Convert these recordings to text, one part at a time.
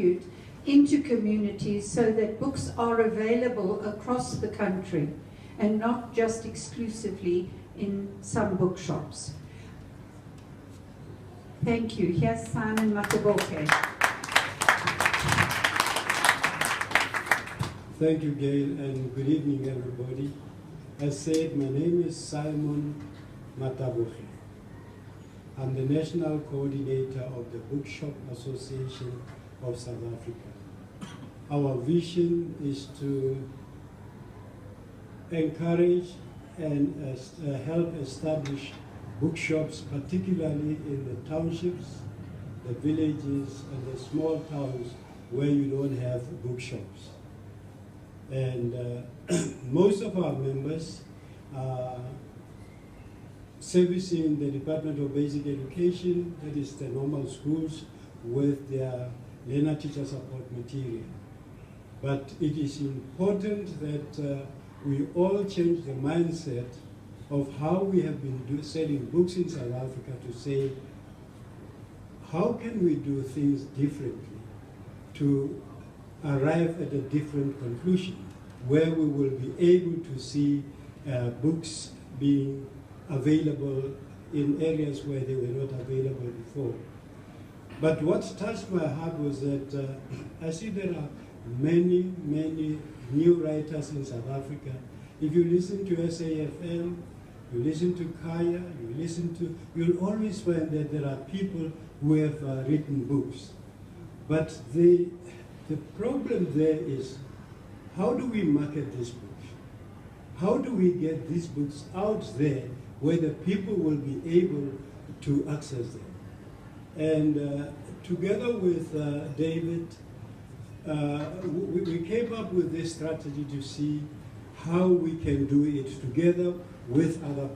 distribute into communities so that books are available across the country and not just exclusively in some bookshops. Thank you. Here's Simon Mataboke. Thank you, Gail, and good evening, everybody. As said, my name is Simon Mataboke. I'm the National Coordinator of the Bookshop Association of South Africa. Our vision is to encourage and help establish bookshops, particularly in the townships, the villages, and the small towns where you don't have bookshops. And most of our members are servicing the Department of Basic Education, that is the normal schools, with their learner-teacher support material. But it is important that we all change the mindset of how we have been selling books in South Africa to say, how can we do things differently to arrive at a different conclusion, where we will be able to see books being available in areas where they were not available before. But what touched my heart was that I see there are many, many new writers in South Africa. If you listen to SAFM, you listen to Kaya, you'll always find that there are people who have written books. But the problem there is, how do we market these books? How do we get these books out there where the people will be able to access them? And together with David, we came up with this strategy to see how we can do it together with other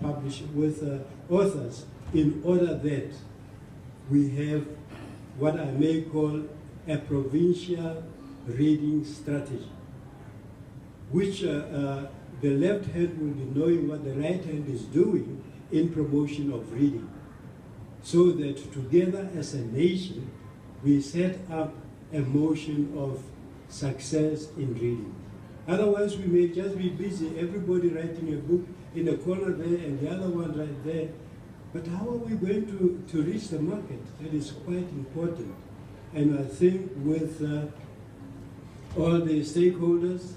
authors, in order that we have what I may call a provincial reading strategy, which the left hand will be knowing what the right hand is doing in promotion of reading, so that together as a nation we set up a motion of success in reading. Otherwise we may just be busy, everybody writing a book in a corner there and the other one right there. But how are we going to reach the market? That is quite important. And I think with all the stakeholders,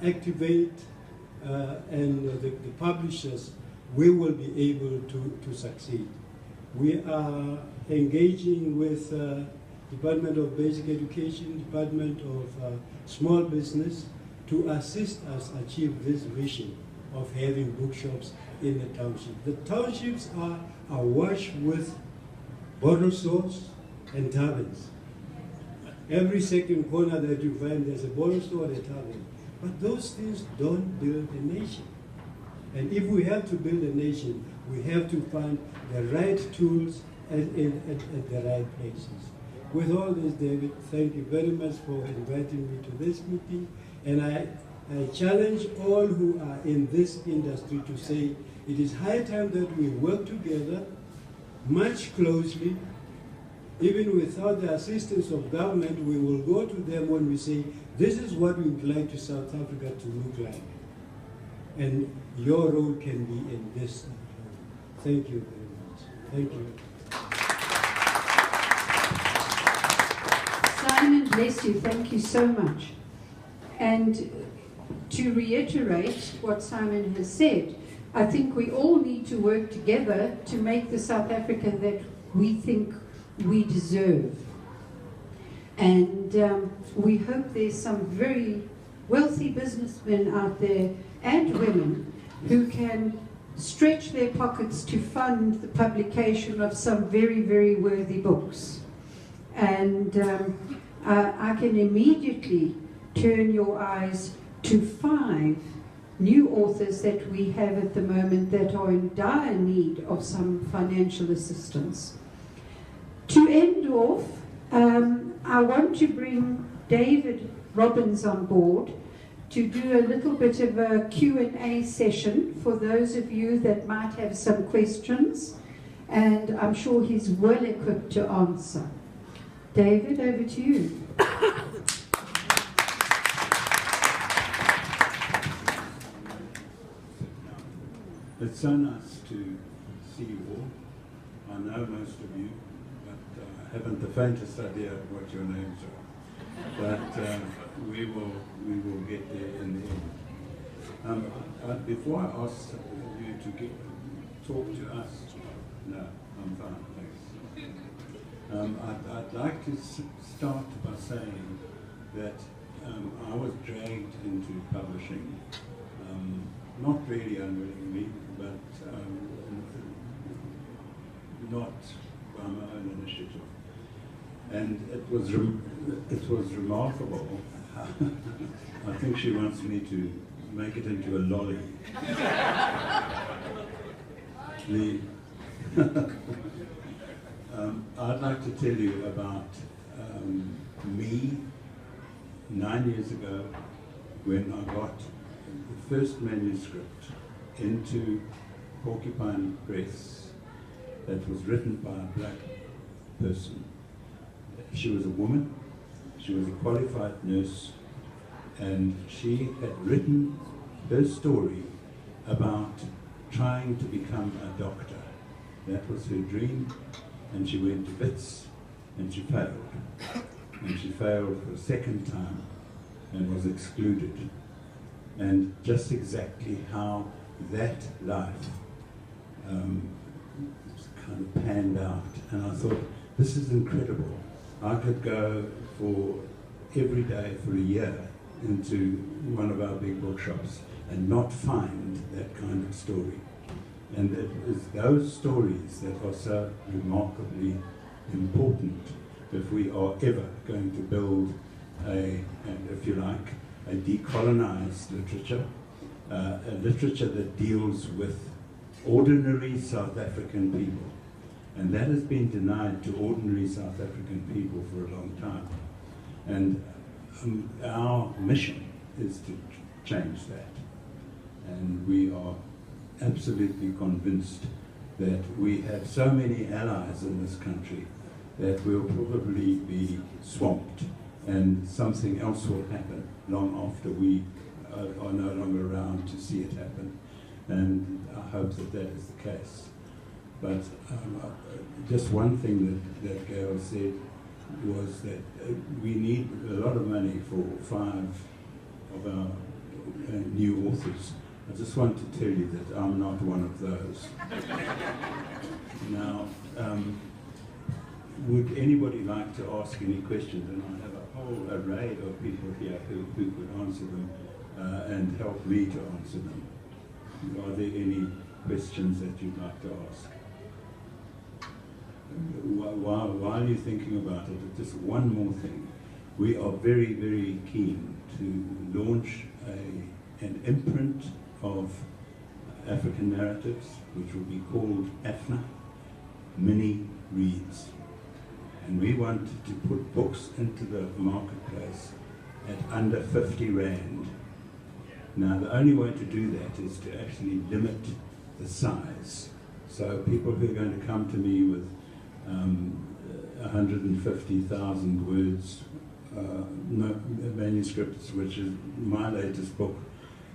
Activate, and the publishers, we will be able to succeed. We are engaging with Department of Basic Education, Department of Small Business, to assist us achieve this vision of having bookshops in the township. The townships are awash with bottle stores and taverns. Every second corner that you find, there's a bottle store and a tavern. But those things don't build a nation. And if we have to build a nation, we have to find the right tools at the right places. With all this, David, thank you very much for inviting me to this meeting. And I challenge all who are in this industry to say it is high time that we work together much closely. Even without the assistance of government, we will go to them when we say, this is what we would like to South Africa to look like. And your role can be in this. Thank you very much. Thank you. Simon, bless you. Thank you so much. And to reiterate what Simon has said, I think we all need to work together to make the South Africa that we think we deserve. And we hope there's some very wealthy businessmen out there and women who can stretch their pockets to fund the publication of some very, very worthy books. And I can immediately turn your eyes to 5 new authors that we have at the moment that are in dire need of some financial assistance. To end off, I want to bring David Robbins on board to do a little bit of a Q&A session for those of you that might have some questions, and I'm sure he's well equipped to answer. David, over to you. It's so nice to see you all. I know most of you, but I haven't the faintest idea what your names are. But we will get there in the end. Before I ask you to talk to us, no, I'm fine, thanks. I'd like to start by saying that I was dragged into publishing, not really unwillingly, but not by my own initiative. And it was remarkable. I think she wants me to make it into a lolly. I'd like to tell you about me 9 years ago when I got the first manuscript into Porcupine Press that was written by a black person. She was a woman, she was a qualified nurse, and she had written her story about trying to become a doctor. That was her dream, and she went to BITS, and she failed. And she failed for a second time and was excluded. And just exactly how that life kind of panned out. And I thought, this is incredible. I could go for every day for a year into one of our big bookshops and not find that kind of story. And it is those stories that are so remarkably important if we are ever going to build a, and if you like, a decolonized literature, a literature that deals with ordinary South African people. And that has been denied to ordinary South African people for a long time. And our mission is to change that. And we are absolutely convinced that we have so many allies in this country that we'll probably be swamped and something else will happen long after we are no longer around to see it happen. And I hope that that is the case. But just one thing that Gail said was that we need a lot of money for 5 of our new authors. I just want to tell you that I'm not one of those. Now, would anybody like to ask any questions? And I have a whole array of people here who could answer them and help me to answer them. Are there any questions that you'd like to ask? While you're thinking about it, just one more thing. We are very, very keen to launch an imprint of African narratives, which will be called AFNA, Mini Reads. And we want to put books into the marketplace at under 50 Rand. Now, the only way to do that is to actually limit the size. So people who are going to come to me with 150,000 words manuscripts, which is my latest book,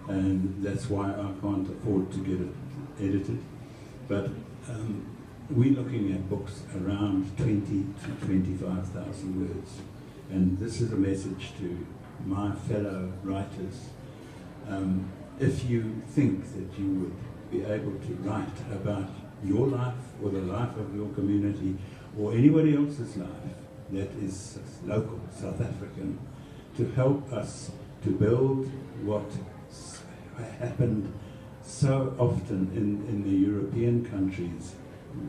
and that's why I can't afford to get it edited. But we're looking at books around 20 to 25,000 words. And this is a message to my fellow writers. If you think that you would be able to write about your life or the life of your community or anybody else's life that is local, South African, to help us to build what happened so often in the European countries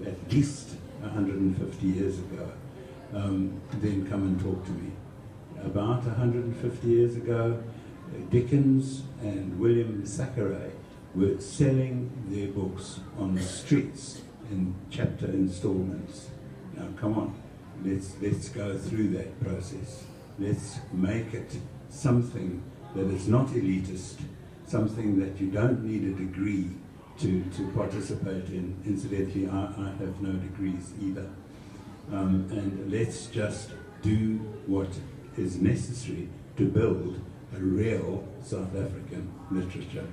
at least 150 years ago, then come and talk to me. About 150 years ago, Dickens and William Thackeray were selling their books on the streets in chapter installments. Now, come on, let's go through that process. Let's make it something that is not elitist, something that you don't need a degree to participate in. Incidentally, I have no degrees either. And let's just do what is necessary to build a real South African literature.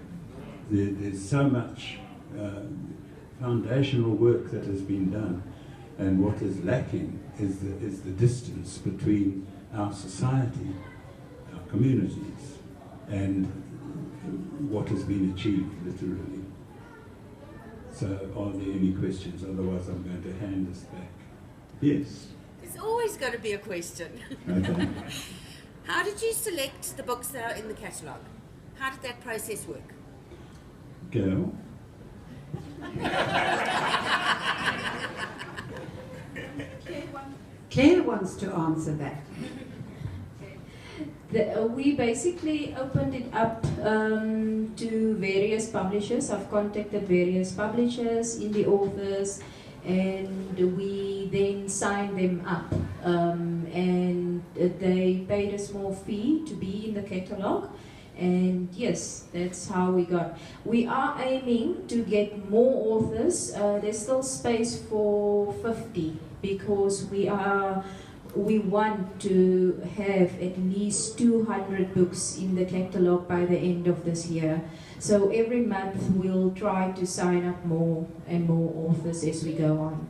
There's so much foundational work that has been done, and what is lacking is the distance between our society, our communities, and what has been achieved literally. So are there any questions? Otherwise I'm going to hand this back. Yes? There's always going to be a question. Okay. How did you select the books that are in the catalogue? How did that process work? Gail? Claire wants to answer that. We basically opened it up to various publishers. I've contacted various publishers, indie authors, and we then signed them up. And they paid a small fee to be in the catalogue. And yes, that's how we got. We are aiming to get more authors. There's still space for 50 because we want to have at least 200 books in the catalogue by the end of this year. So every month we'll try to sign up more and more authors as we go on.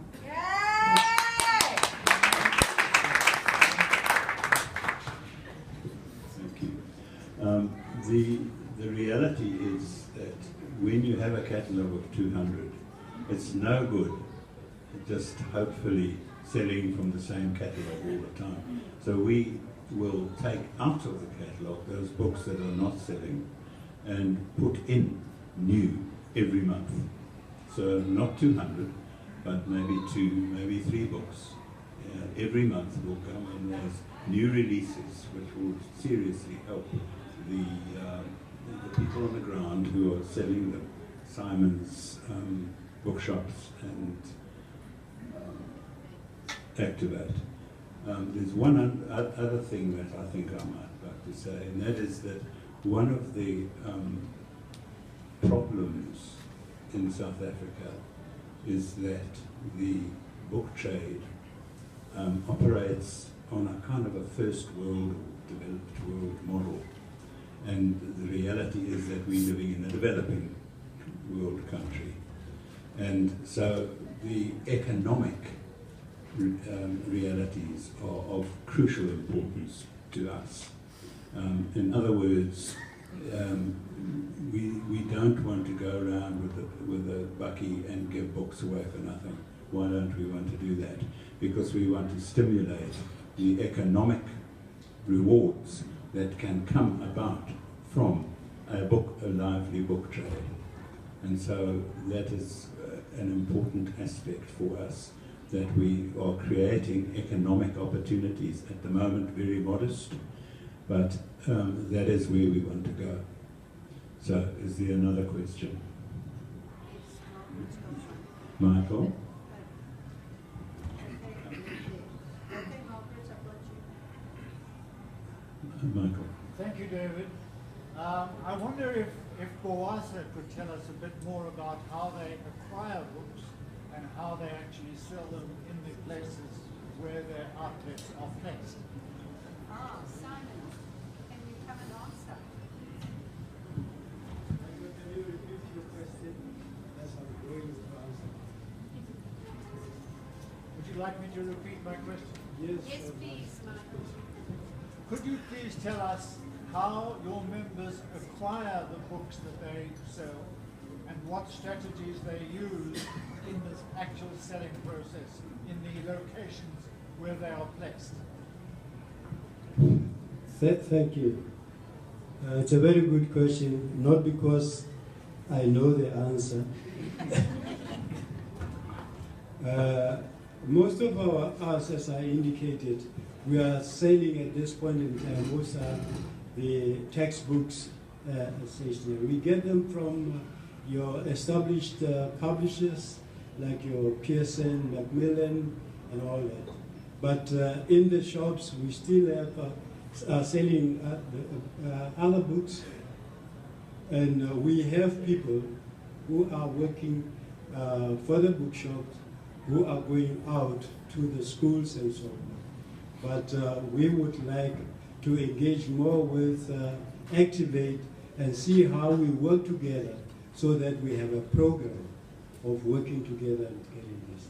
Thank you. The reality is that when you have a catalogue of 200, it's no good just hopefully selling from the same catalogue all the time. So we will take out of the catalogue those books that are not selling and put in new every month. So not 200, but maybe 2, maybe 3 books. Every month will come in as new releases, which will seriously help the people on the ground who are selling them, Simon's bookshops and Activate. There's one other thing that I think I might like to say, and that is that one of the problems in South Africa is that the book trade operates on a kind of a first world or developed world model. And the reality is that we're living in a developing world country. And so the economic realities are of crucial importance to us. In other words, we don't want to go around with a bucky and give books away for nothing. Why don't we want to do that? Because we want to stimulate the economic rewards that can come about from a lively book trade. And so that is an important aspect for us, that we are creating economic opportunities, at the moment very modest, but that is where we want to go. So is there another question? Michael? Michael. Thank you, David. I wonder if Boasa could tell us a bit more about how they acquire books and how they actually sell them in the places where their outlets are placed. Simon, can you come and answer? Can you repeat your question as I'm going to answer? Would you like me to repeat my question? Yes, please, Michael. Could you please tell us how your members acquire the books that they sell and what strategies they use in this actual selling process in the locations where they are placed? Thank you. It's a very good question, not because I know the answer. Most of us, as I indicated, we are selling at this point in time. Most are the textbooks essentially. We get them from your established publishers like your Pearson, Macmillan, and all that. But in the shops, we still have selling other books, and we have people who are working for the bookshops, who are going out to the schools and so on. but we would like to engage more with Activate and see how we work together so that we have a program of working together and getting this.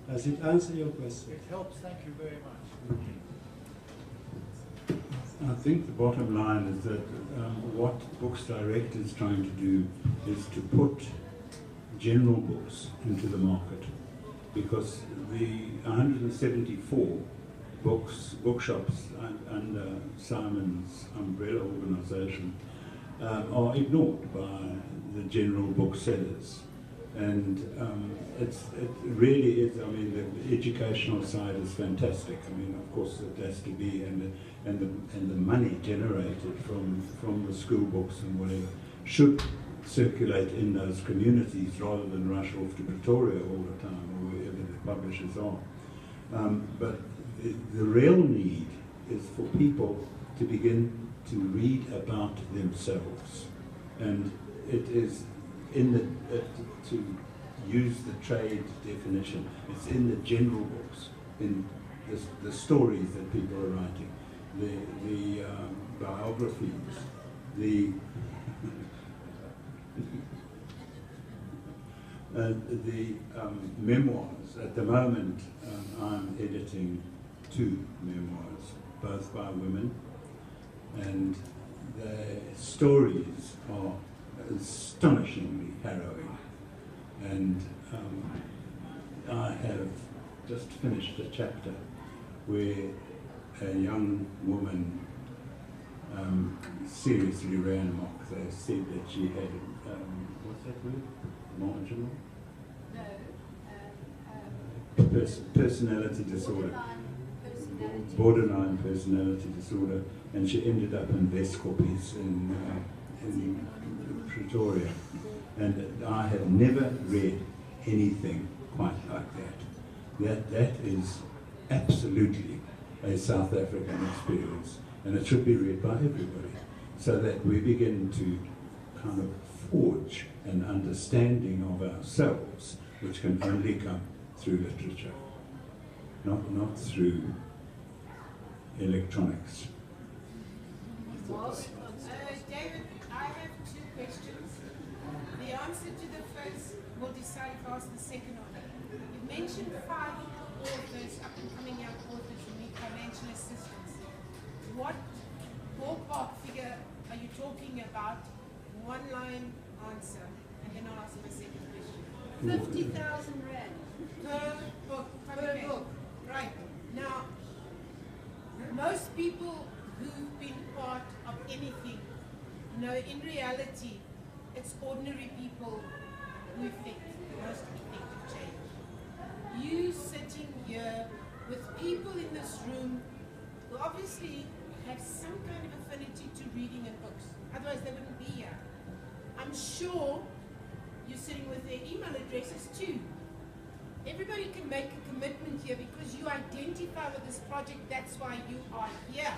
Does it answer your question? It helps, thank you very much. I think the bottom line is that what Books Direct is trying to do is to put general books into the market, because the 174 bookshops under Simon's umbrella organisation are ignored by the general booksellers. And it really is, I mean, the educational side is fantastic. I mean, of course, it has to be, and the money generated from the school books and whatever should circulate in those communities rather than rush off to Pretoria all the time or wherever the publishers are. But the real need is for people to begin to read about themselves, and it is in the to use the trade definition, it's in the general books, in the stories that people are writing, the biographies, the memoirs. At the moment, I'm editing 2 memoirs, both by women, and the stories are astonishingly harrowing. And I have just finished a chapter where a young woman seriously ran amok. They said that she had, what's that word? Marginal? No. Personality disorder. Borderline personality disorder. And she ended up in Vescopies in Pretoria. And I have never read anything quite like that. That is absolutely a South African experience, and it should be read by everybody, so that we begin to kind of forge an understanding of ourselves, which can only come through literature, not through electronics. David, I have 2 questions. The answer to the first will decide if I ask the second one. You mentioned 5 authors, up-and-coming young authors who need financial assistance. What ballpark figure are you talking about? 1-line answer, and then I'll ask my second question. 50,000 rand. Per book. Per book. Right. Now, most people who've been part of anything know in reality it's ordinary people who effect the most effective change. You sitting here with people in this room who obviously have some kind of affinity to reading and books, otherwise they wouldn't be here. I'm sure you're sitting with their email addresses too. Everybody can make a commitment here because you identify with this project, that's why you are here.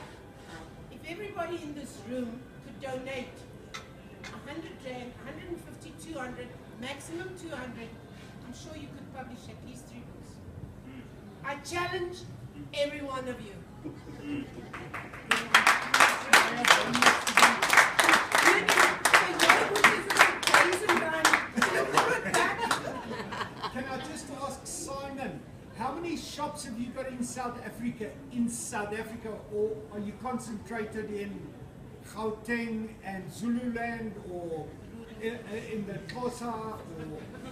If everybody in this room could donate 100 rand, 150, 200, maximum 200, I'm sure you could publish at least 3 books. I challenge every one of you. Can I just ask Simon, how many shops have you got in South Africa, or are you concentrated in Gauteng and Zululand, or in the Xhosa, or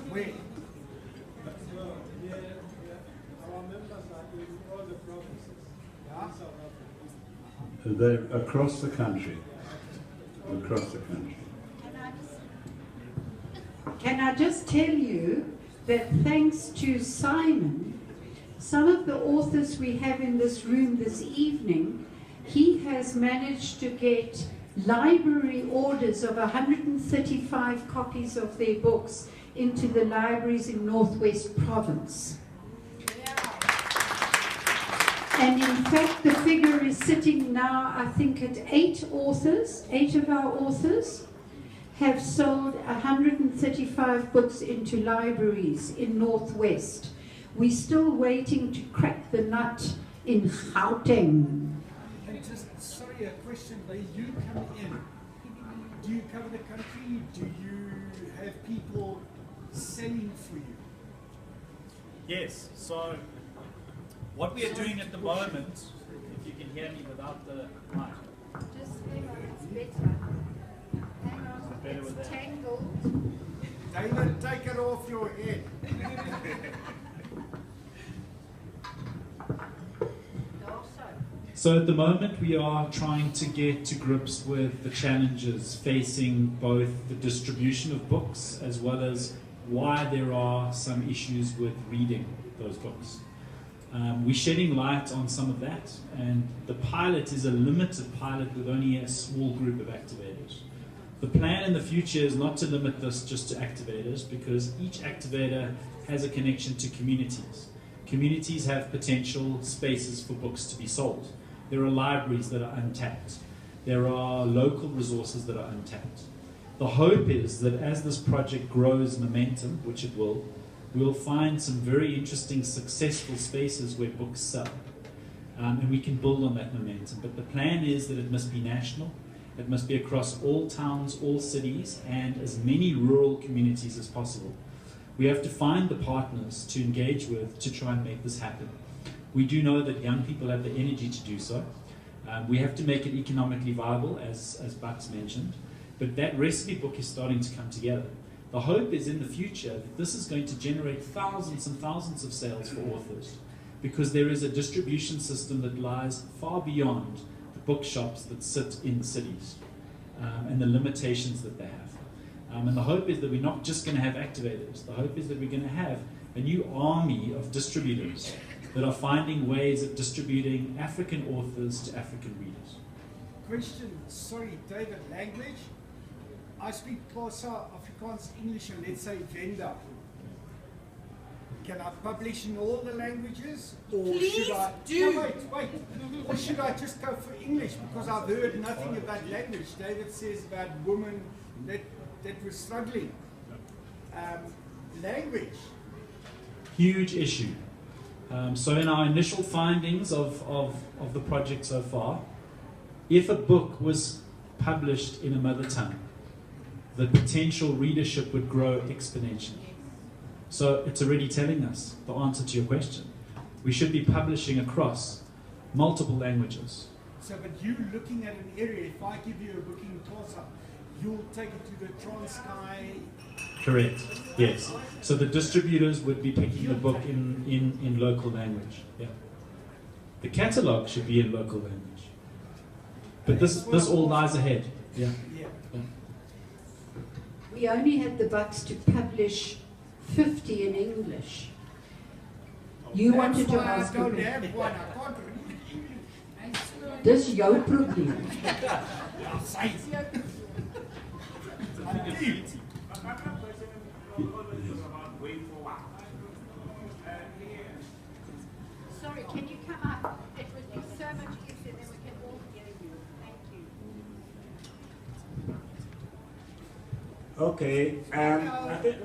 where? Our members are in all the provinces. Yeah. South Africa. They're across the country. Across the country. Can I just tell you that thanks to Simon, some of the authors we have in this room this evening, he has managed to get library orders of 135 copies of their books into the libraries in Northwest Province. And in fact, the figure is sitting now, I think, at 8 authors. 8 of our authors have sold 135 books into libraries in Northwest. We're still waiting to crack the nut in Gauteng. And just, sorry, a question, where you come in, do you cover the country? Do you have people selling for you? Yes, so what we are doing at the moment, if you can hear me without the mic. Just hang on, it's better. Hang on, Better with it's that. tangled. David, take it off your head. So at the moment we are trying to get to grips with the challenges facing both the distribution of books as well as why there are some issues with reading those books. We're shedding light on some of that, and the pilot is a limited pilot with only a small group of activators. The plan in the future is not to limit this just to activators, because each activator has a connection to communities. Communities have potential spaces for books to be sold. There are libraries that are untapped. There are local resources that are untapped. The hope is that as this project grows momentum, which it will, we'll find some very interesting, successful spaces where books sell. And we can build on that momentum. But the plan is that it must be national. It must be across all towns, all cities, and as many rural communities as possible. We have to find the partners to engage with to try and make this happen. We do know that young people have the energy to do so. We have to make it economically viable, as Bucks mentioned. But that recipe book is starting to come together. The hope is in the future that this is going to generate thousands and thousands of sales for authors, because there is a distribution system that lies far beyond the bookshops that sit in cities and the limitations that they have. And the hope is that we're not just going to have activators. The hope is that we're going to have a new army of distributors that are finding ways of distributing African authors to African readers. Question, sorry, David, language? I speak Xhosa, Afrikaans, English, and let's say Venda. Can I publish in all the languages? Or Please should I, do. No, wait. Or should I just go for English? Because I've heard nothing about language. David says about women that were struggling. Language. Huge issue. So in our initial findings of the project so far, if a book was published in a mother tongue, the potential readership would grow exponentially. So it's already telling us the answer to your question. We should be publishing across multiple languages. So, but you looking at an area, if I give you a book in Xhosa, you'll take it to the Transkei. Correct, yes. So the distributors would be picking the book in local language. Yeah. The catalogue should be in local language. But this all lies ahead. Yeah. We only had the bucks to publish 50 in English. You wanted to ask I don't me. have one. I can't read English. Dis jou probleem. Sorry, can you come up? It would be so much easier, then we can all hear you. Thank you. Okay, I think,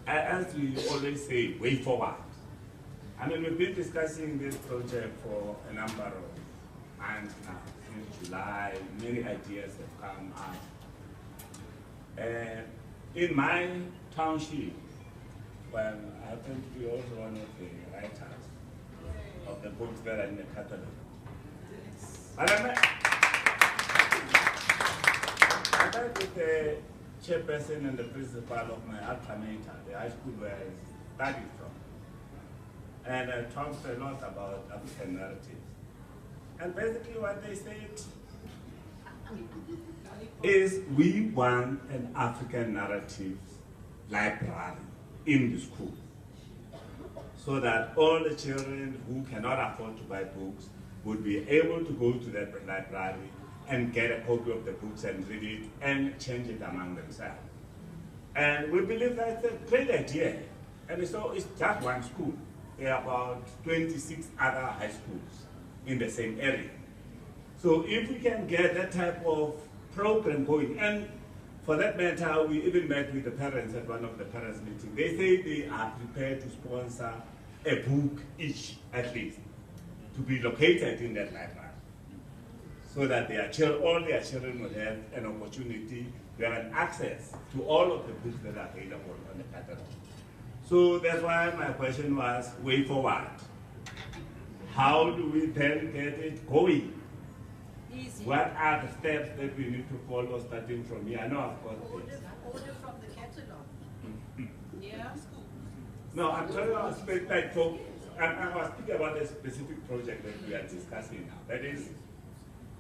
as we always say, way forward. I mean, we've been discussing this project for a number of months now, since July. Many ideas have come up. In my township, well, I happen to be also one of the writers of the books that are in the catalog. But I met with the chairperson and the principal of my alma mater, the high school where I studied from. And I talked a lot about African narratives. And basically what they said is we want an African narratives library in the school, so that all the children who cannot afford to buy books would be able to go to that library and get a copy of the books and read it and change it among themselves. And we believe that's a great idea. And so it's just one school. There are about 26 other high schools in the same area. So if we can get that type of program going, and for that matter, we even met with the parents at one of the parents' meetings. They say they are prepared to sponsor a book each, at least, to be located in that library, so that all their children will have an opportunity to have an access to all of the books that are available on the catalog. So that's why my question was, way forward. How do we then get it going? Easy. What are the steps that we need to follow starting from here? I know I've got this. Order from the catalog. Yeah. No, I'm talking about like I was speaking about a specific project that we are discussing now. That is,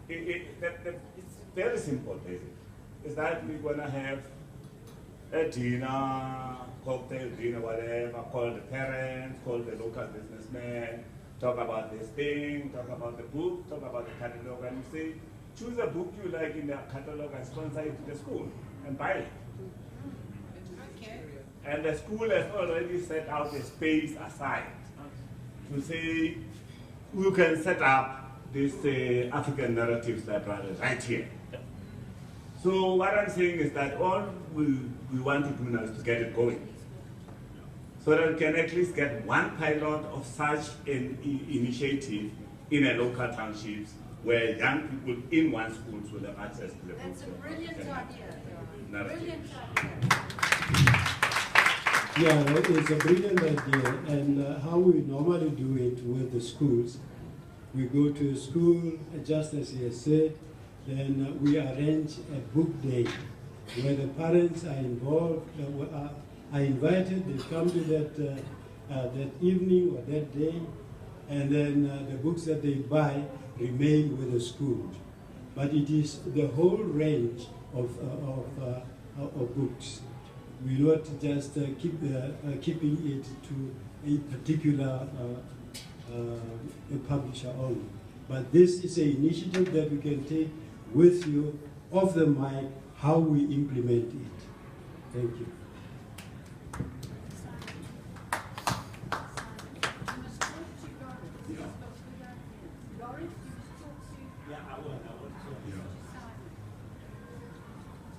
it's very simple, basically. It's that we're going to have a dinner, cocktail dinner, whatever, call the parents, call the local businessmen, talk about this thing, talk about the book, talk about the catalog, and you say, choose a book you like in the catalog and sponsor it to the school and buy it. Okay. And the school has already set out a space aside to say, you can set up this African Narratives Library right here. So what I'm saying is that all we want to do now is to get it going, so that we can at least get one pilot of such an initiative in a local townships where young people in one school will have access to the books. That's a brilliant idea. Narrative. Brilliant idea. Yeah, it's a brilliant idea. And how we normally do it with the schools, we go to a school, just as he has said, then we arrange a book day where the parents are involved, are invited, they come to that evening or that day, and then the books that they buy remain with the school. But it is the whole range of books. We're not just keeping it to a particular publisher only. But this is an initiative that we can take with you off the mic, how we implement it. Thank you.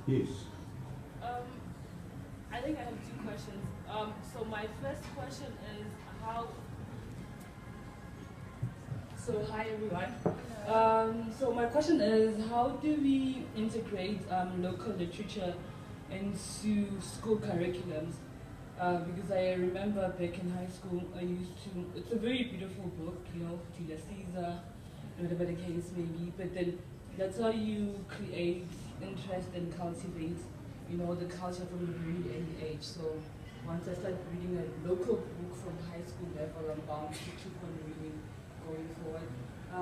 Yes. I think I have two questions. So my first question is how. So hi everyone. So my question is, how do we integrate local literature into school curriculums? Because I remember back in high school, I used to. It's a very beautiful book, you know, Julius Caesar, whatever the case may be. But then that's how you create interest and cultivate, you know, the culture from a very early age. So once I start reading a local book from high school level, I'm bound to keep on reading going forward. I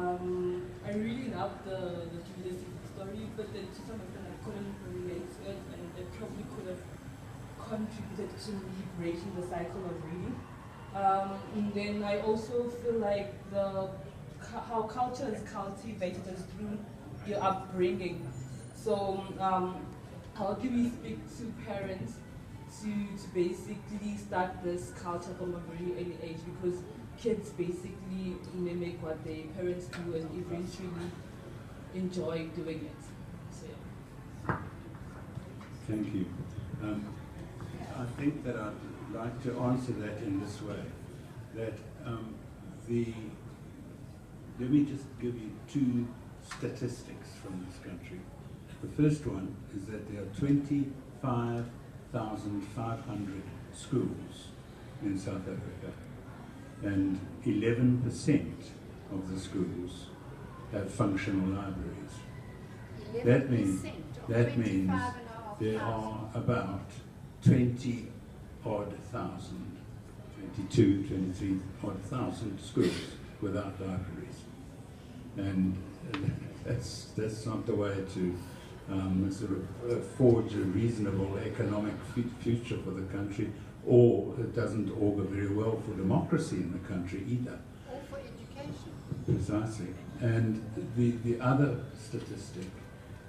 really loved the Julius Caesar story, but then to some extent I couldn't relate to it, and it probably could have contributed to me breaking the cycle of reading. And then I also feel like how culture is cultivated is through your upbringing. So how do we speak to parents to basically start this culture from a very early age? Because kids basically mimic what their parents do and eventually enjoy doing it. So, yeah. Thank you. I think that I'd like to answer that in this way, that let me just give you two statistics from this country. The first one is that there are 25,500 schools in South Africa, and 11% of the schools have functional libraries. That means there are about 20-odd thousand, 22, 23 odd thousand schools without libraries, and that's not the way to sort of forge a reasonable economic future for the country, or it doesn't augur very well for democracy in the country either. Or for education. Precisely. And the other statistic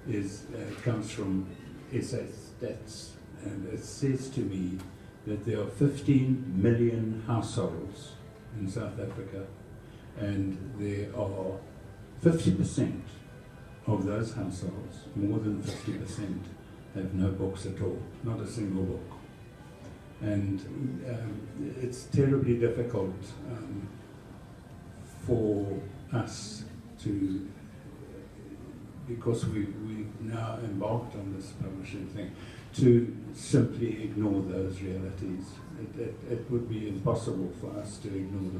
is comes from SA Stats, and it says to me that there are 15 million households in South Africa, and there are 50% of those households, more than 50%, have no books at all, not a single book. And it's terribly difficult for us to, because we now embarked on this publishing thing, to simply ignore those realities. It would be impossible for us to ignore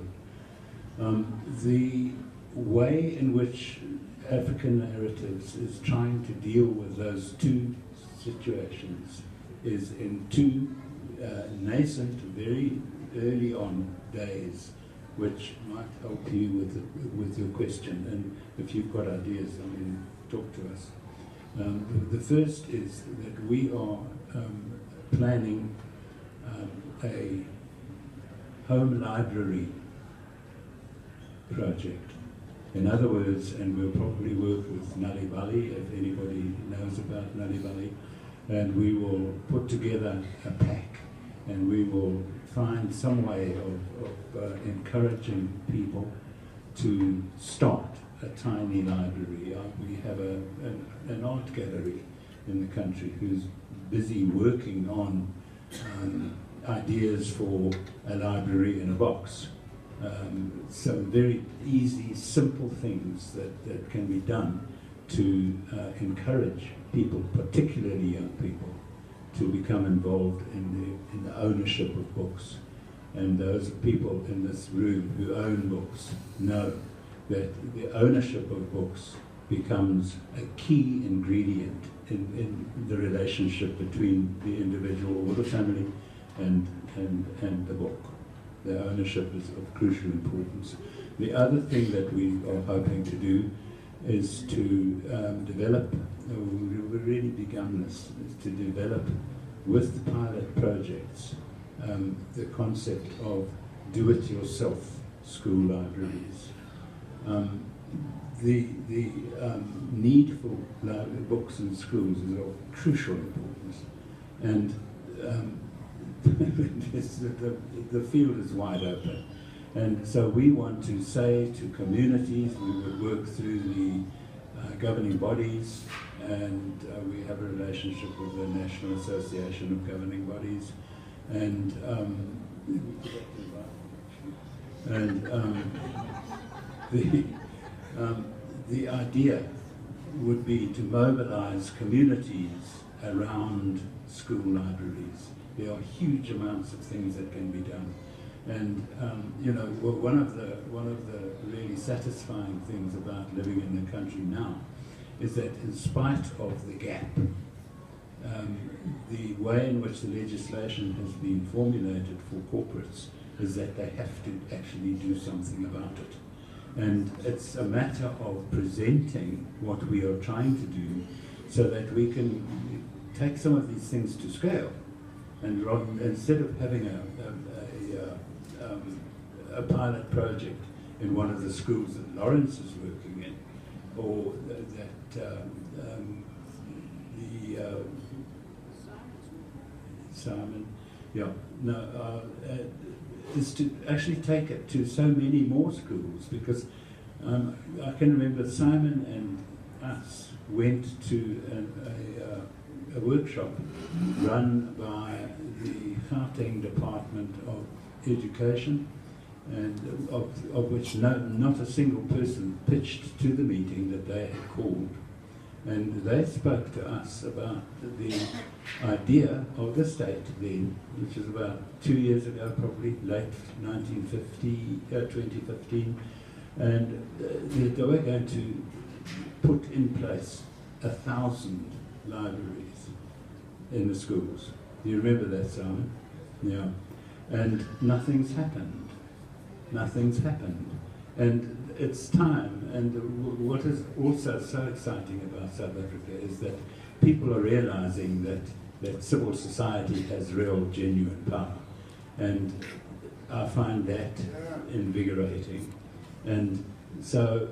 them. The way in which African Narratives is trying to deal with those two situations is in two nascent, very early on days, which might help you with your question. And if you've got ideas, I mean, talk to us. The first is that we are planning a home library project. In other words, and we'll probably work with Nali Bali, if anybody knows about Nali Bali, and we will put together a pack, and we will find some way of encouraging people to start a tiny library. We have an art gallery in the country who's busy working on ideas for a library in a box. Some very easy, simple things that can be done to encourage people, particularly young people, to become involved in the ownership of books. And those people in this room who own books know that the ownership of books becomes a key ingredient in the relationship between the individual or the family and the book. The ownership is of crucial importance. The other thing that we are hoping to do is to develop, we've really begun this, is to develop with the pilot projects the concept of do-it-yourself school libraries. The need for books in schools is of crucial importance, and the field is wide open. And so we want to say to communities, we would work through the governing bodies, and we have a relationship with the National Association of Governing Bodies, and the idea would be to mobilize communities around school libraries. There are huge amounts of things that can be done. And you know, one of the really satisfying things about living in the country now is that in spite of the gap, the way in which the legislation has been formulated for corporates is that they have to actually do something about it. And it's a matter of presenting what we are trying to do so that we can take some of these things to scale. And instead of having a pilot project in one of the schools that Lawrence is working in, or Simon, yeah, no, is to actually take it to so many more schools, because I can remember Simon and us went to a workshop run by the Gauteng Department of Education, and of which not a single person pitched to the meeting that they had called. And they spoke to us about the idea of the state then, which is about 2 years ago, probably late 2015, and they were going to put in place 1,000 libraries in the schools. Do you remember that, Simon? Yeah. And nothing's happened. Nothing's happened. And it's time. And what is also so exciting about South Africa is that people are realizing that civil society has real, genuine power. And I find that invigorating. And so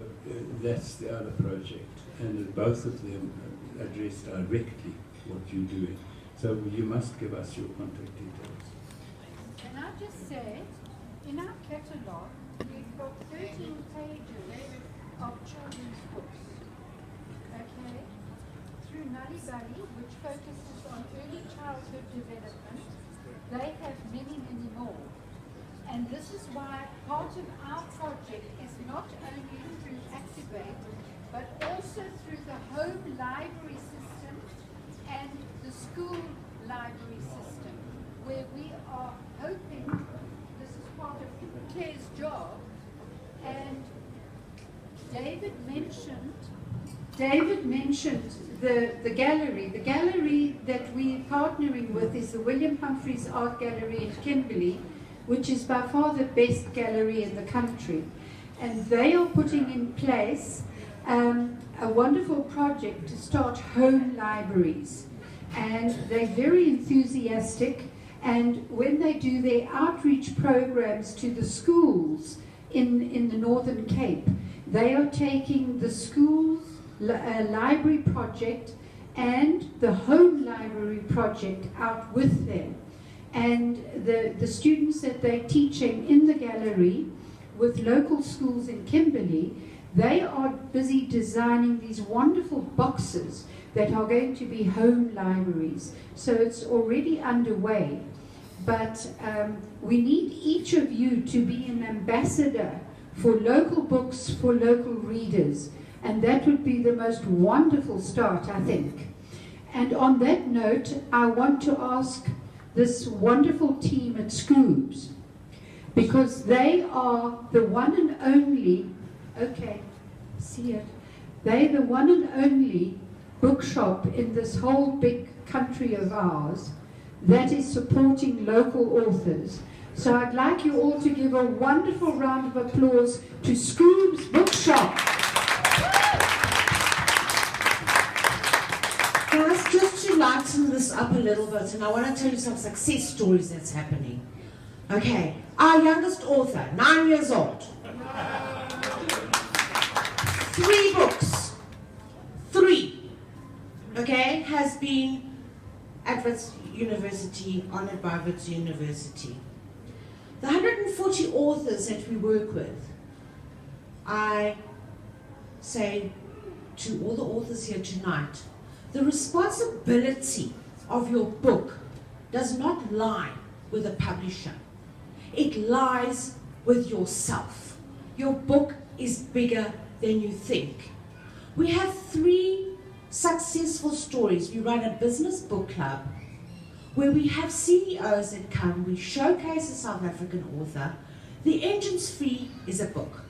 that's the other project. And both of them address directly what you're doing. So you must give us your contact details. Can I just say, in our catalogue, we've got 13 pages of children's books, okay, through Nali Bali, which focuses on early childhood development, they have many, many more. And this is why part of our project is not only through Activate, but also through the home library system and the school library system, where we are hoping, this is part of Claire's job, and David mentioned the gallery. The gallery that we're partnering with is the William Humphreys Art Gallery in Kimberley, which is by far the best gallery in the country. And they are putting in place a wonderful project to start home libraries. And they're very enthusiastic, and when they do their outreach programs to the schools in the Northern Cape, they are taking the schools library project and the home library project out with them. And the students that they're teaching in the gallery with local schools in Kimberley, they are busy designing these wonderful boxes that are going to be home libraries. So it's already underway. But we need each of you to be an ambassador for local books, for local readers. And that would be the most wonderful start, I think. And on that note, I want to ask this wonderful team at Scroops, because they are the one and only, okay, see it, they're the one and only bookshop in this whole big country of ours that is supporting local authors. So I'd like you all to give a wonderful round of applause to Scroops Bookshop. Guys, just to lighten this up a little bit, and I want to tell you some success stories that's happening. Okay, our youngest author, 9 years old. 3 books. 3. Okay, has been at Wits University, honored by Wits University. The 140 authors that we work with, I say to all the authors here tonight, the responsibility of your book does not lie with the publisher. It lies with yourself. Your book is bigger than you think. We have 3 successful stories. We run a business book club where we have CEOs that come, we showcase a South African author. The entrance fee is a book.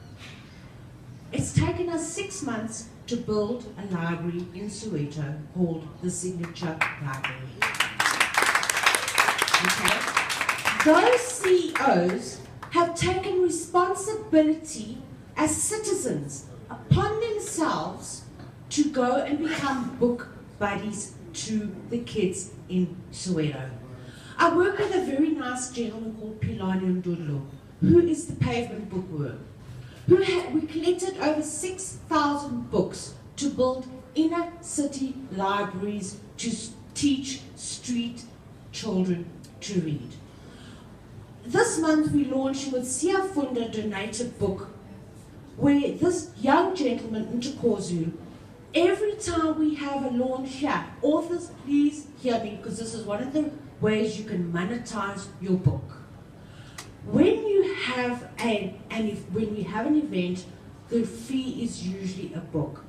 It's taken us 6 months to build a library in Soweto called the Signature Library. Okay? Those CEOs have taken responsibility as citizens upon themselves to go and become book buddies to the kids in Soweto. I work with a very nice gentleman called Pilani Ndudlo, who is the pavement bookworm. We collected over 6,000 books to build inner city libraries to teach street children to read. This month we launched with Siafunda donated book, where this young gentleman, Ntukozu, every time we have a launch here, authors, please hear me, because this is one of the ways you can monetize your book. When you have when we have an event, the fee is usually a book.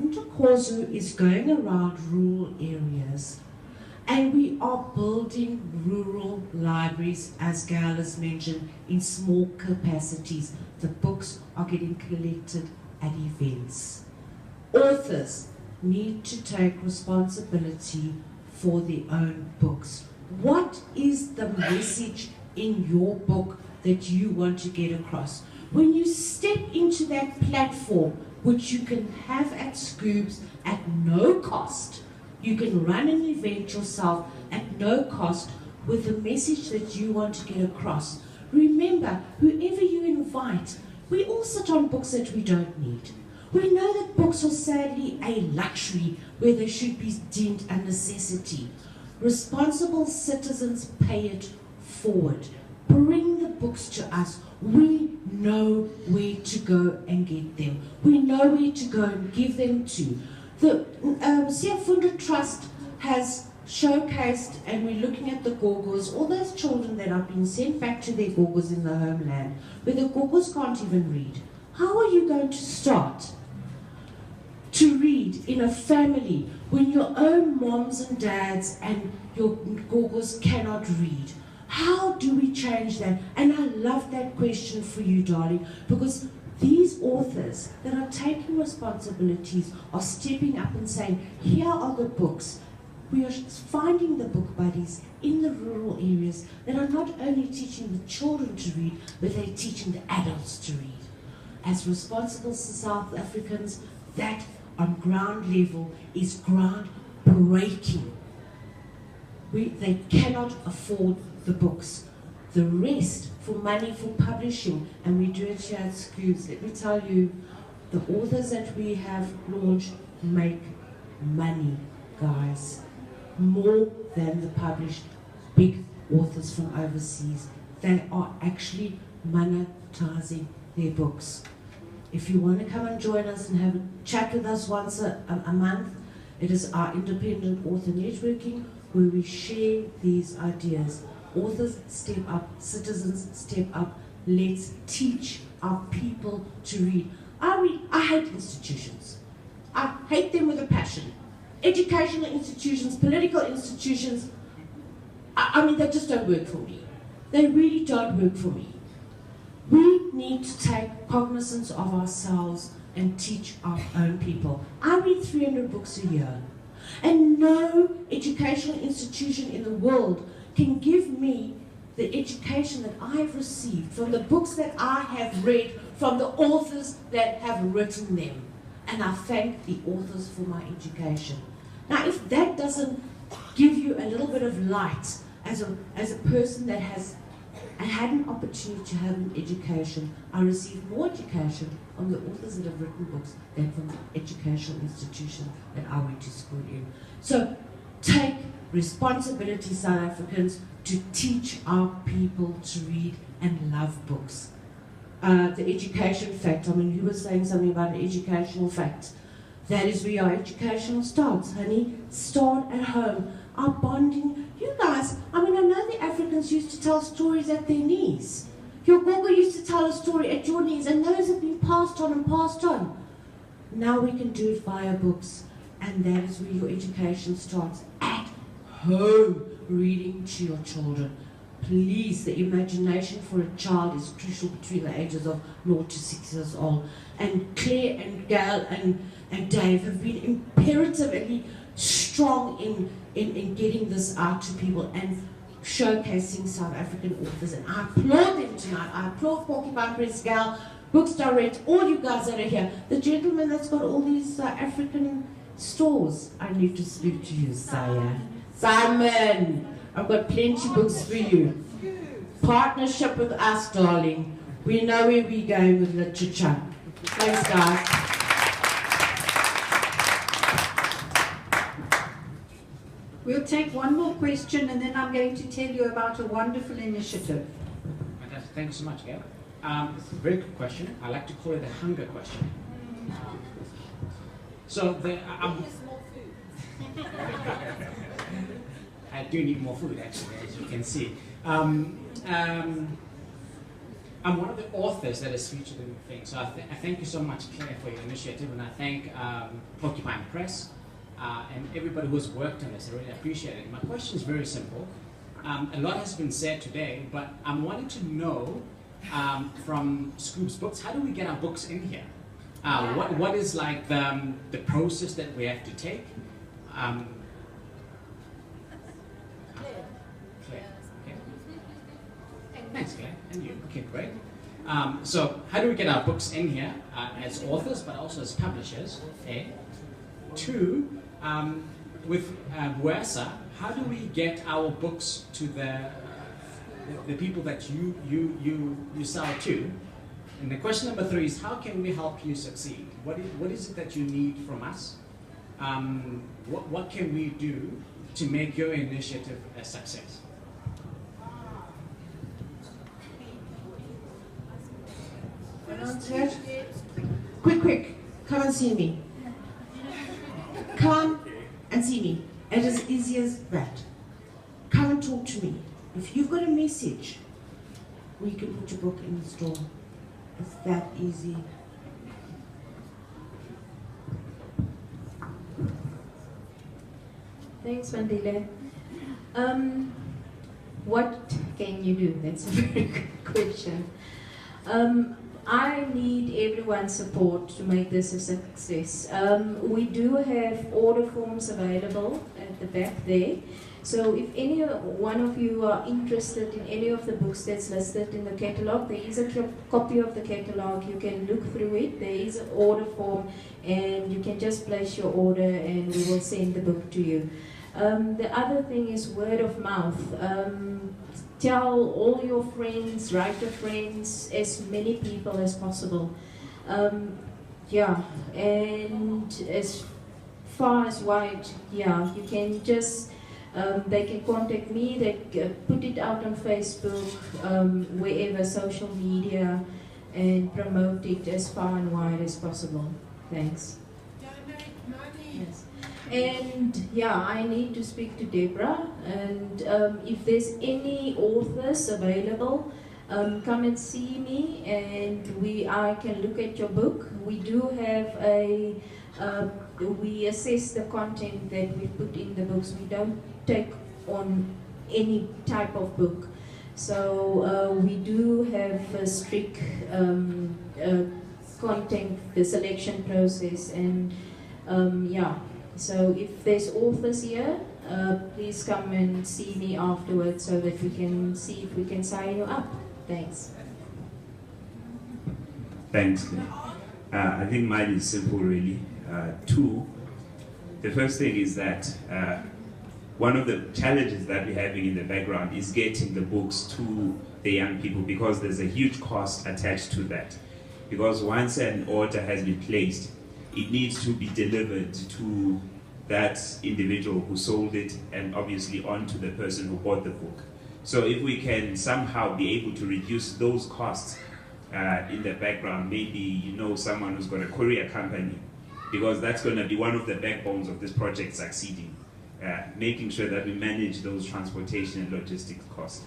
Ntukozu is going around rural areas, and we are building rural libraries, as Gail has mentioned, in small capacities. The books are getting collected at events. Authors need to take responsibility for their own books. What is the message in your book that you want to get across? When you step into that platform, which you can have at Scoops at no cost, you can run an event yourself at no cost with the message that you want to get across. Remember, whoever you invite, we all sit on books that we don't need. We know that books are sadly a luxury where they should be deemed a necessity. Responsible citizens pay it forward. Bring the books to us. We know where to go and get them. We know where to go and give them to. The Siafunda Trust has showcased, and we're looking at the Gogos, all those children that are being sent back to their Gogos in the homeland, where the Gogos can't even read. How are you going to start to read in a family when your own moms and dads and your Gogos cannot read? How do we change that? And I love that question for you, darling, because these authors that are taking responsibilities are stepping up and saying, here are the books. We are finding the book buddies in the rural areas that are not only teaching the children to read, but they're teaching the adults to read. As responsible South Africans, that on ground level is groundbreaking. They cannot afford the books. The rest for money for publishing, and we do it here at Scoobs. Let me tell you, the authors that we have launched make money, guys. More than the published big authors from overseas. They are actually monetizing their books. If you want to come and join us and have a chat with us once a month, it is our independent author networking where we share these ideas. Authors step up, citizens step up. Let's teach our people to read. I hate institutions. I hate them with a passion. Educational institutions, political institutions, I mean, they just don't work for me. They really don't work for me. We need to take cognizance of ourselves and teach our own people. I read 300 books a year, and no educational institution in the world can give me the education that I've received from the books that I have read, from the authors that have written them. And I thank the authors for my education. Now, if that doesn't give you a little bit of light as a person that has had an opportunity to have an education, I received more education from the authors that have written books than from the educational institution that I went to school in. So take responsibility, South Africans, to teach our people to read and love books. The education fact, I mean, you were saying something about an educational fact. That is where our education starts, honey. Start at home. Our bonding, you guys, I mean, I know the Africans used to tell stories at their knees. Your Gogo used to tell a story at your knees, and those have been passed on and passed on. Now we can do it via books, and that is where your education starts, at home, reading to your children. Please, the imagination for a child is crucial between the ages of 0 to 6 years old. And Claire and Gail and Dave have been imperatively strong in getting this out to people and showcasing South African authors. And I applaud them tonight. I applaud Porcupine Press, Gail, Books Direct, all you guys that are here. The gentleman that's got all these African stores. I need to speak to you, Saya. Simon! I've got plenty books for you. Partnership with us, darling. We know where we're going with literature. Thanks, guys. We'll take one more question, and then I'm going to tell you about a wonderful initiative. Fantastic. Thank you so much, Gail. It's a very good question. I like to call it the hunger question. So I do need more food, actually, as you can see. I'm one of the authors that is featured in the thing, so I thank you so much, Claire, for your initiative, and I thank Porcupine Press and everybody who's worked on this. I really appreciate it. My question is very simple. A lot has been said today, but I'm wanting to know from Scoob's Books, how do we get our books in here? What is like the process that we have to take? Thanks, Claire. And you. Okay, great. So, how do we get our books in here as authors, but also as publishers? A. Two, with Buesa, how do we get our books to the people that you sell to? And the question number 3 is, how can we help you succeed? What is it that you need from us? What can we do to make your initiative a success? Quick, come and see me. Come and see me. It is easy as that. Come and talk to me. If you've got a message, we can put your book in the store. It's that easy. Thanks, Mandile. What can you do? That's a very good question. I need everyone's support to make this a success. We do have order forms available at the back there. So if any one of you are interested in any of the books that's listed in the catalogue, there is a copy of the catalogue. You can look through it. There is an order form, and you can just place your order and we will send the book to you. The other thing is word of mouth. Tell all your friends, write to friends, as many people as possible. Yeah, and as far as wide, yeah, you can just, they can contact me, they put it out on Facebook, wherever, social media, and promote it as far and wide as possible. Thanks. Donate money. Yes. And yeah, I need to speak to Deborah, and if there's any authors available, come and see me, and I can look at your book. We do have we assess the content that we put in the books. We don't take on any type of book. So we do have a strict content, the selection process, and yeah. So if there's authors here, please come and see me afterwards so that we can see if we can sign you up. Thanks. Thanks. I think mine is simple, really. Two, the first thing is that one of the challenges that we're having in the background is getting the books to the young people, because there's a huge cost attached to that. Because once an order has been placed, it needs to be delivered to that individual who sold it, and obviously on to the person who bought the book. So if we can somehow be able to reduce those costs in the background, maybe someone who's got a courier company, because that's going to be one of the backbones of this project succeeding, making sure that we manage those transportation and logistics costs.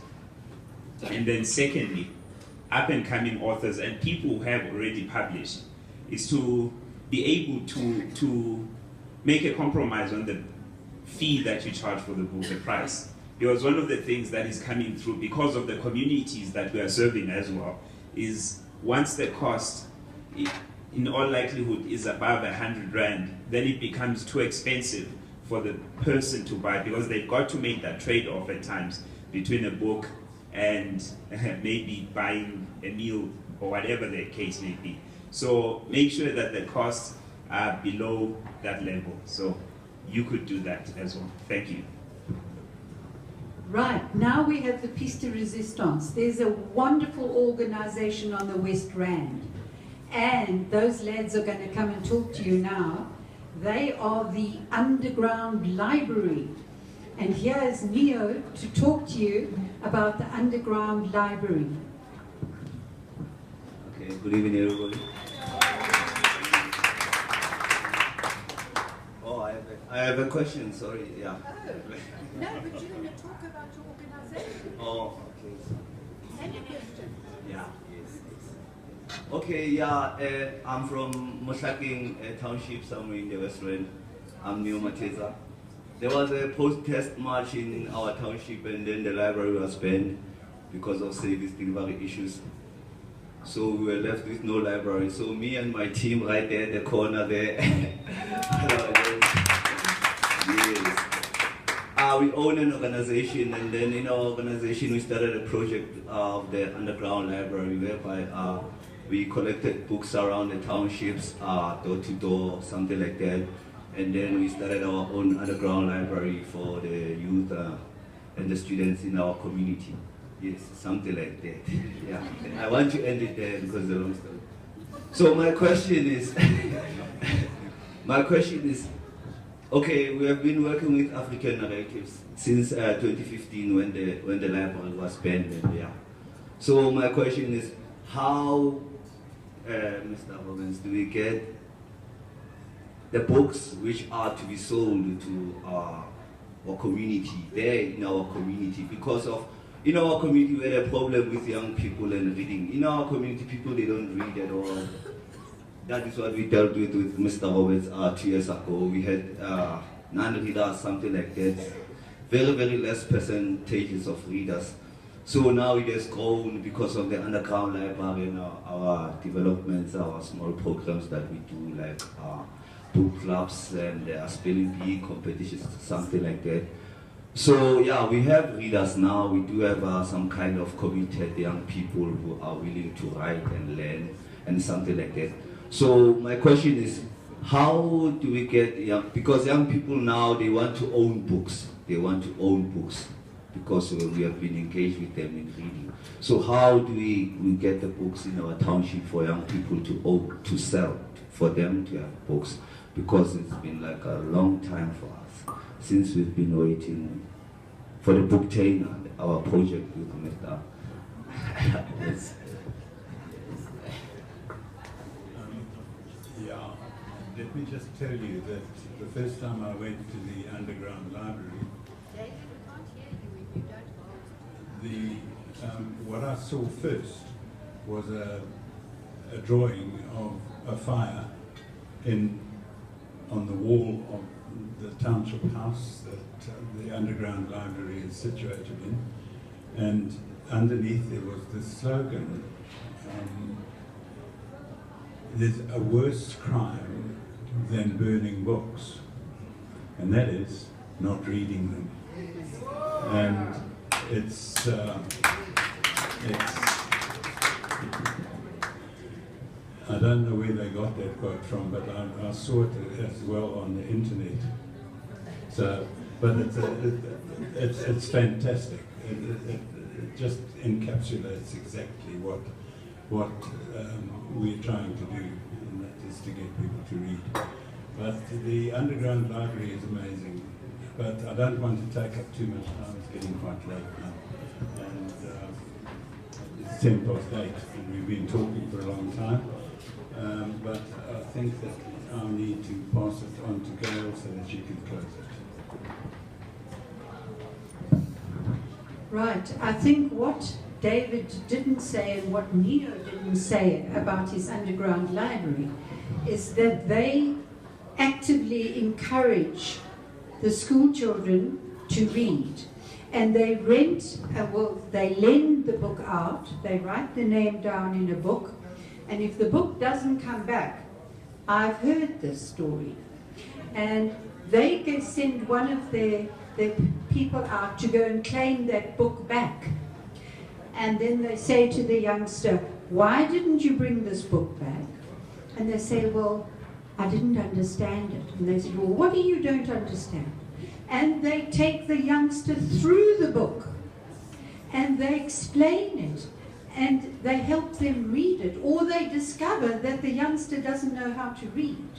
And then secondly, up and coming authors and people who have already published is to be able to make a compromise on the fee that you charge for the book, the price. Because one of the things that is coming through, because of the communities that we are serving as well, is once the cost, in all likelihood, is above 100 Rand, then it becomes too expensive for the person to buy, because they've got to make that trade-off at times between a book and maybe buying a meal or whatever the case may be. So make sure that the costs are below that level. So you could do that as well. Thank you. Right, now we have the Piece de Resistance. There's a wonderful organization on the West Rand, and those lads are going to come and talk to you now. They are the Underground Library, and here is Neo to talk to you about the Underground Library. Okay, good evening everybody. I have a question, sorry, yeah. Oh, no, but you're going to talk about your organization. Oh, okay. And your question. Yeah, yes. Okay, yeah, I'm from Mosaking Township, somewhere in the West Rand. I'm Neo Mateza. There was a post-test march in our township, and then the library was banned because of service delivery issues. So we were left with no library. So me and my team right there in the corner there, yes. We own an organization, and then in our organization we started a project of the underground library, whereby we collected books around the townships, door to door, something like that. And then we started our own underground library for the youth and the students in our community. Yes, something like that. Yeah, I want to end it there because it's a long story. So my question is, okay, we have been working with African narratives since 2015 when the library was banned. And, yeah. So my question is, how, Mr. Robbins, do we get the books which are to be sold to or community, there in our community, because of, in our community we had a problem with young people and reading. In our community, people, they don't read at all. That is what we dealt with Mr. Roberts 2 years ago. We had non-readers, something like that. Very, very less percentages of readers. So now it has grown because of the underground library and our developments, our small programs that we do, like book clubs and spelling bee competitions, something like that. So yeah, we have readers now. We do have some kind of committed young people who are willing to write and learn and something like that. So my question is, how do we get young, because young people now, they want to own books. They want to own books because we have been engaged with them in reading. So how do we get the books in our township for young people to own, to sell, for them to have books? Because it's been like a long time for us since we've been waiting for the book chain, our project with Mr. Yeah, let me just tell you that the first time I went to the underground library, what I saw first was a drawing of a fire on the wall of the township house that the underground library is situated in, and underneath there was this slogan, there's a worse crime than burning books, and that is not reading them. And it's I don't know where they got that quote from, but I saw it as well on the internet. So, but it's fantastic. It just encapsulates exactly what we're trying to do, and that is to get people to read. But the underground library is amazing. But I don't want to take up too much time. It's getting quite late now, and it's 8:10, and we've been talking for a long time. But I think that I'll need to pass it on to Gail so that she can close it. Right. I think what David didn't say and what Neo didn't say about his underground library is that they actively encourage the school children to read. And they they lend the book out, they write the name down in a book, and if the book doesn't come back, I've heard this story, and they can send one of their people out to go and claim that book back. And then they say to the youngster, why didn't you bring this book back? And they say, well, I didn't understand it. And they said, well, what do you don't understand? And they take the youngster through the book, and they explain it, and they help them read it, or they discover that the youngster doesn't know how to read.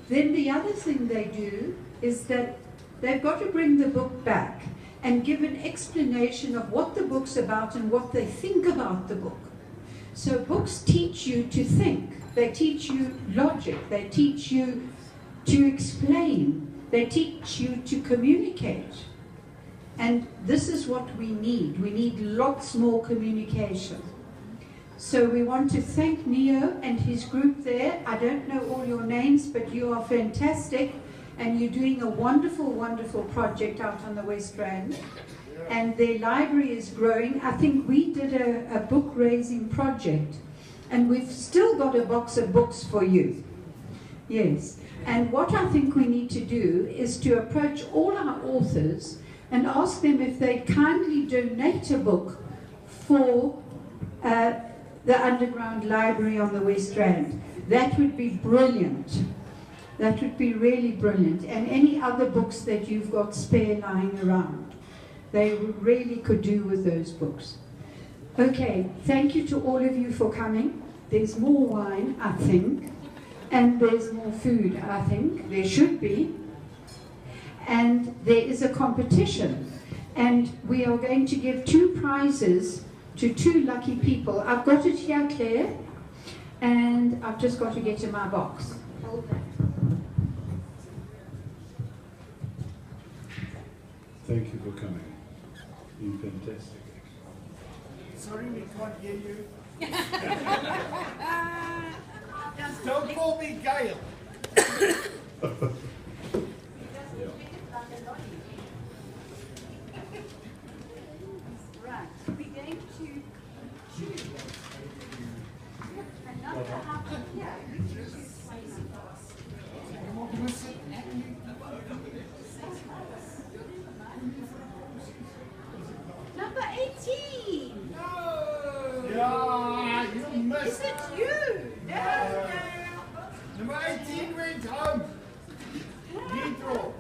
Then the other thing they do is that they've got to bring the book back and give an explanation of what the book's about and what they think about the book. So books teach you to think, they teach you logic, they teach you to explain, they teach you to communicate. And this is what we need. We need lots more communication. So we want to thank Neo and his group there. I don't know all your names, but you are fantastic. And you're doing a wonderful, wonderful project out on the West Rand. And their library is growing. I think we did a book raising project. And we've still got a box of books for you. Yes. And what I think we need to do is to approach all our authors and ask them if they'd kindly donate a book for the underground library on the West Rand. That would be brilliant. That would be really brilliant. And any other books that you've got spare lying around, they really could do with those books. Okay, thank you to all of you for coming. There's more wine, I think, and there's more food, I think. There should be. And there is a competition, and we are going to give 2 prizes to 2 lucky people. I've got it here, Claire, and I've just got to get in my box. Hold that. Thank you for coming. You've been fantastic. Sorry, we can't hear you. Don't call me Gail. Right, we're going to choose another outfit here. Number 18. No! Yeah, you missed. Is it you? No. Number 18 went home. Redraw.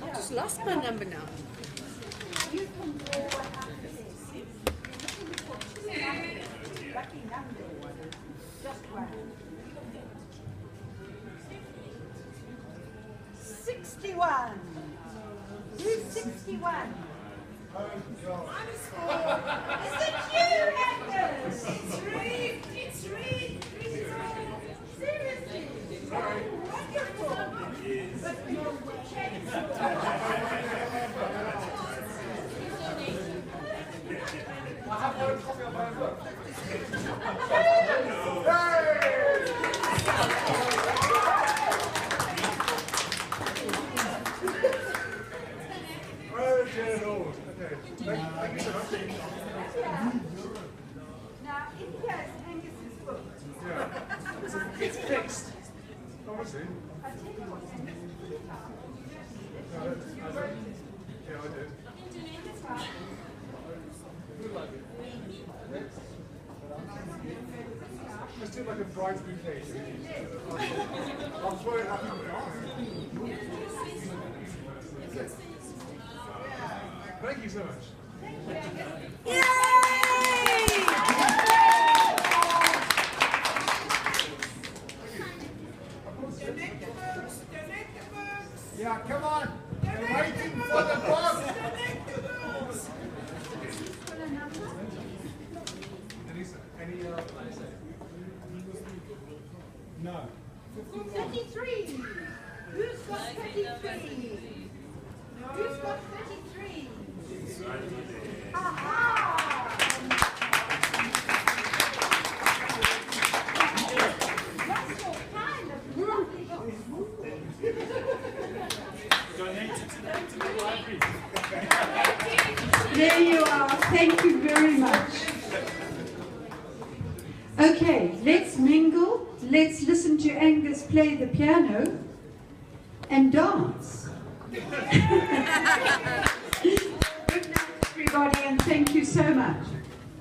I just lost my number now. You can draw what after this. You're looking for two numbers. Lucky numbers. Just one. 61. Who's 61? Oh, God. Is it you, Agnes? It's Reed. It's Reed. Seriously? Wonderful. But you're I have no copy of my book. Oh, dear Lord. Okay. Thank you so much. Now, in here is Angus's book. Yeah. It's fixed. Obviously. I tell you what, Angus, Yeah, I did. Let's do like a bride's bouquet. I'll throw it up. Thank you so much. Yay! Donate the books. Donate the books. Yeah, come on. We're waiting for the book. Donate the books. Any no. 33. Who's got 33? Who's got 33? Aha! That's all kind of lovely book. There you are. Thank you very much. Okay, let's mingle. Let's listen to Angus play the piano and dance. Good night, everybody, and thank you so much.